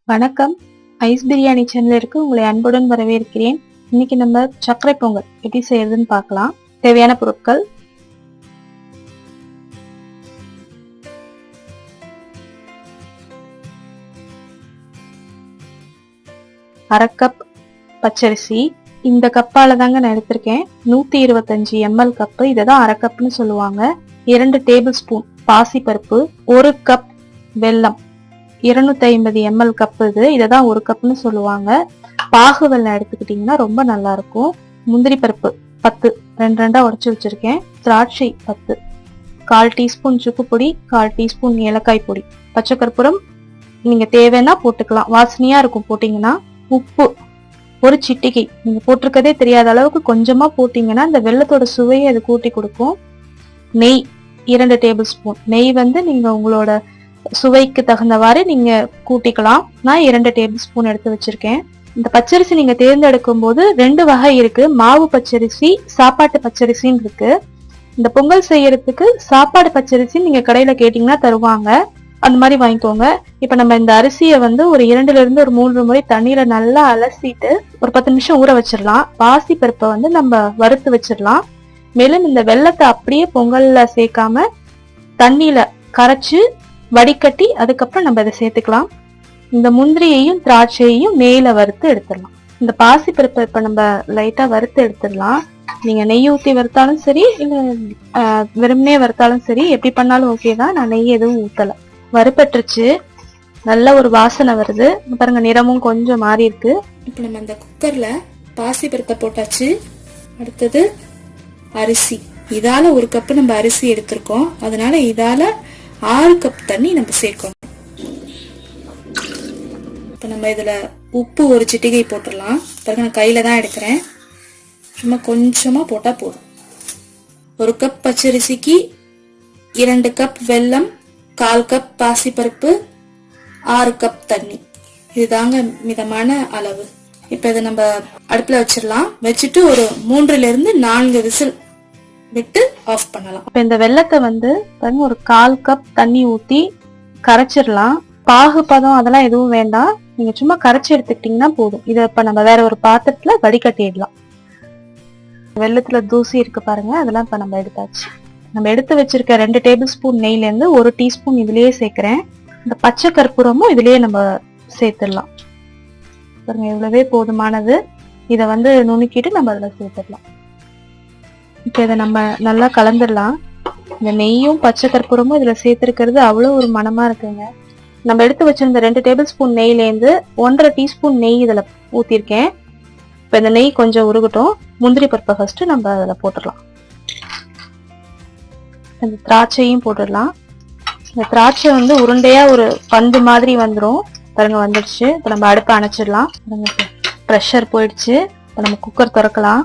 வணக்கம். ஐஸ் பிரியாணி சேனலிற்கு உங்களை அன்புடன் வரவேற்கிறேன். இன்னைக்கு நம்ம சர்க்கரை பொங்கல் எப்படி செய்யறதுன்னு பார்க்கலாம். தேவையான பொருட்கள்: அரை கப் பச்சரிசி. இந்த கப்பால தாங்க நான் எடுத்திருக்கேன். 125 ml கப்பு. இதான் அரை கப்னு சொல்லுவாங்க. 2 டேபிள் ஸ்பூன் பாசிப்பருப்பு, 1 கப் வெல்லம், 250 ml கப். இதான் 1 கப்னு சொல்லுவாங்க. பாகு வெல்லம் எடுத்துக்கிட்டீங்கன்னா ரொம்ப நல்லா இருக்கும். முந்திரி பருப்பு 10 ரெண்டு ரெண்டா உடைச்சு வச்சிருக்கேன். திராட்சை 10, 1/4 டீஸ்பூன் சுக்கு பொடி, 1/4 டீஸ்பூன் ஏலக்காய் பொடி, பச்சை கற்பூரம் நீங்க தேவைன்னா போட்டுக்கலாம், வாசனையா இருக்கும் போட்டீங்கன்னா. உப்பு 1 சிட்டிகை, நீங்க போட்டிருக்கதே தெரியாத அளவுக்கு கொஞ்சமா போட்டீங்கன்னா இந்த வெல்லத்தோட சுவையை அது கூட்டி கொடுக்கும். நெய் 2 டேபிள் ஸ்பூன். நெய் நீங்க உங்களோட சுவைக்கு தகுந்தவாறு நீங்க கூட்டிக்கலாம். நான் 2 டேபிள் ஸ்பூன் எடுத்து வச்சிருக்கேன். இந்த பச்சரிசி நீங்க தேர்ந்தெடுக்கும் போது 2 வகை இருக்கு. மாவு பச்சரிசி, சாப்பாட்டு பச்சரிசின்னு இருக்கு. இந்த பொங்கல் செய்யறதுக்கு சாப்பாடு பச்சரிசி நீங்க கடையில கேட்டீங்கன்னா தருவாங்க, அந்த மாதிரி வாங்கிக்கோங்க. இப்ப நம்ம இந்த அரிசியை ஒரு 2ல இருந்து ஒரு 3 முறை தண்ணீரை நல்லா அலசிட்டு ஒரு 10 நிமிஷம் ஊற வச்சிடலாம். பாசி பருப்பை நம்ம வறுத்து வச்சிடலாம். மேலும் இந்த வெல்லத்தை அப்படியே பொங்கல்ல சேர்க்காம தண்ணியில கரைச்சு வடிகட்டி அதுக்கப்புறம் நம்ம இதை சேர்த்துக்கலாம். இந்த முந்திரியையும் திராட்சையையும் நெய்ல வறுத்து எடுத்துடலாம். இந்த பாசி பருப்பை இப்ப நம்ம லைட்டா வறுத்து எடுத்துடலாம். நீங்க நெய் ஊத்தி வறுத்தாலும் சரி, இல்ல வெறுமனே வறுத்தாலும் சரி, எப்படி பண்ணாலும் ஓகேதான். நான் நெய் எதுவும் ஊத்தல. வறுப்பட்டுருச்சு, நல்ல ஒரு வாசனை வருது பாருங்க. நிறமும் கொஞ்சம் மாறி இருக்கு. இப்ப நம்ம இந்த குக்கர்ல பாசி பருப்பை போட்டாச்சு. அடுத்தது அரிசி. இதால 1 கப் நம்ம அரிசி எடுத்திருக்கோம். அதனால இதால 6 கப் தண்ணி நம்ம சேர்க்கணும். இப்ப நம்ம இதுல உப்பு 1 சிட்டிகை போட்டுடலாம். பாருங்க, நான் கையில தான் எடுக்கிறேன். சும்மா கொஞ்சமா போட்டா போதும். 1 கப் பச்சரிசிக்கு 2 கப் வெல்லம், 1/4 கப் பாசிப்பருப்பு, 6 கப் தண்ணி. இதுதாங்க மிதமான அளவு. இப்ப இதை நம்ம அடுப்புல வச்சிடலாம். வச்சுட்டு ஒரு 3ல இருந்து 4 விசில் விட்டு ஆஃப் பண்ணலாம். இப்ப இந்த வெல்லத்தை பாருங்க, ஒரு 1/4 கப் தண்ணி ஊத்தி கரைச்சிடலாம். பாகு பதம் அதெல்லாம் எதுவும் வேண்டாம், நீங்க சும்மா கரைச்சி எடுத்துக்கிட்டீங்கன்னா போதும். இதை இப்ப நம்ம வேற ஒரு பாத்திரத்துல வடிகட்டிடலாம். வெல்லத்துல தூசி இருக்கு பாருங்க, அதெல்லாம் இப்ப நம்ம எடுத்தாச்சு. நம்ம எடுத்து வச்சிருக்க 2 டேபிள் ஸ்பூன் நெய்ல இருந்து 1 டீஸ்பூன் இதுலயே சேர்க்கிறேன். இந்த பச்சை கற்பூரமும் இதுலயே நம்ம சேர்த்துடலாம். பாருங்க, இவ்வளவே போதுமானது. இதை நுணுக்கிட்டு நம்ம அதுல சேர்த்துடலாம். இப்ப இதை நம்ம நல்லா கலந்துடலாம். இந்த நெய்யும் பச்சை கற்பூரமும் இதுல சேர்த்திருக்கிறது அவ்வளவு ஒரு மனமா இருக்குங்க. நம்ம எடுத்து வச்சிருந்த 2 டேபிள் ஸ்பூன் நெய்ல இருந்து 1/2 டீஸ்பூன் நெய் இதுல ஊத்திருக்கேன். இப்ப இந்த நெய் கொஞ்சம் உருகட்டும். முந்திரி பருப்பை ஃபர்ஸ்ட் நம்ம அதுல போட்டுடலாம். இந்த திராட்சையும் போட்டுடலாம். இந்த திராட்சை உருண்டையா ஒரு பந்து மாதிரி வந்துடும். பாருங்க, வந்துடுச்சு. இப்ப நம்ம அடுப்பை அணைச்சிடலாம். ப்ரெஷர் போயிடுச்சு. இப்ப நம்ம குக்கர் திறக்கலாம்.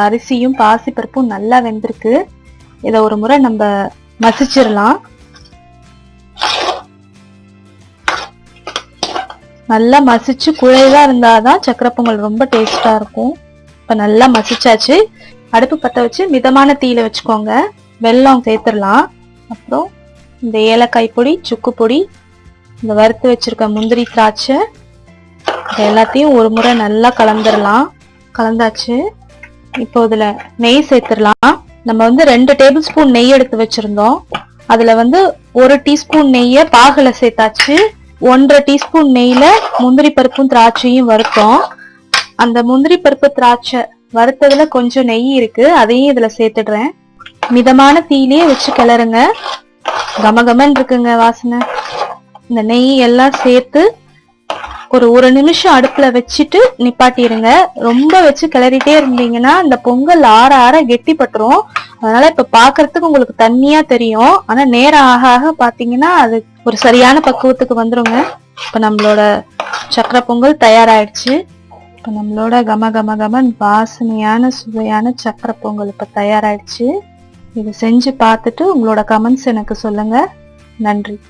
அரிசியும் பாசி பருப்பும் நல்லா வெந்திருக்கு. இத ஒரு முறை நம்ம மசிச்சிடலாம். நல்லா மசிச்சு குழைவா இருந்தாதான் சக்கரை பொங்கல் ரொம்ப டேஸ்டா இருக்கும். இப்ப நல்லா மசிச்சாச்சு. அடுப்பு பத்த வச்சு மிதமான தீயில வச்சுக்கோங்க. வெல்லம் சேர்த்துடலாம். அப்புறம் இந்த ஏலக்காய் பொடி, சுக்கு பொடி, இந்த வறுத்து வச்சிருக்க முந்திரி, திராட்சை, எல்லாத்தையும் ஒரு முறை நல்லா கலந்துடலாம். கலந்தாச்சு. இப்போ இதுல நெய் சேர்த்துடலாம். நம்ம 2 டேபிள் ஸ்பூன் நெய் எடுத்து வச்சிருந்தோம். அதுல 1 டீஸ்பூன் நெய்ய பாகுல சேர்த்தாச்சு. 1/2 டீஸ்பூன் நெய்ல முந்திரி பருப்பும் திராட்சையும் வறுத்தோம். அந்த முந்திரி பருப்பு திராட்சை வறுத்ததுல கொஞ்சம் நெய் இருக்கு, அதையும் இதுல சேர்த்துடுறேன். மிதமான தீயிலேயே வச்சு கிளறுங்க. கமகமன் இருக்குங்க வாசனை. இந்த நெய் எல்லாம் சேர்த்து ஒரு 1 நிமிஷம் அடுப்புல வச்சுட்டு நிப்பாட்டிடுங்க. ரொம்ப வச்சு கிளறிட்டே இருந்தீங்கன்னா இந்த பொங்கல் ஆற ஆற கெட்டி பட்டுரும். அதனால இப்ப பாக்குறதுக்கு உங்களுக்கு தண்ணியா தெரியும், ஆனா நேரம் ஆக ஆக பாத்தீங்கன்னா அது ஒரு சரியான பக்குவத்துக்கு வந்துருங்க. இப்ப நம்மளோட சக்கரை பொங்கல் தயாராயிடுச்சு. இப்ப நம்மளோட கமகமகமன் வாசனையான சுவையான சக்கரை பொங்கல் இப்ப தயாராயிடுச்சு. இதை செஞ்சு பார்த்துட்டு உங்களோட கமெண்ட்ஸ் எனக்கு சொல்லுங்க. நன்றி.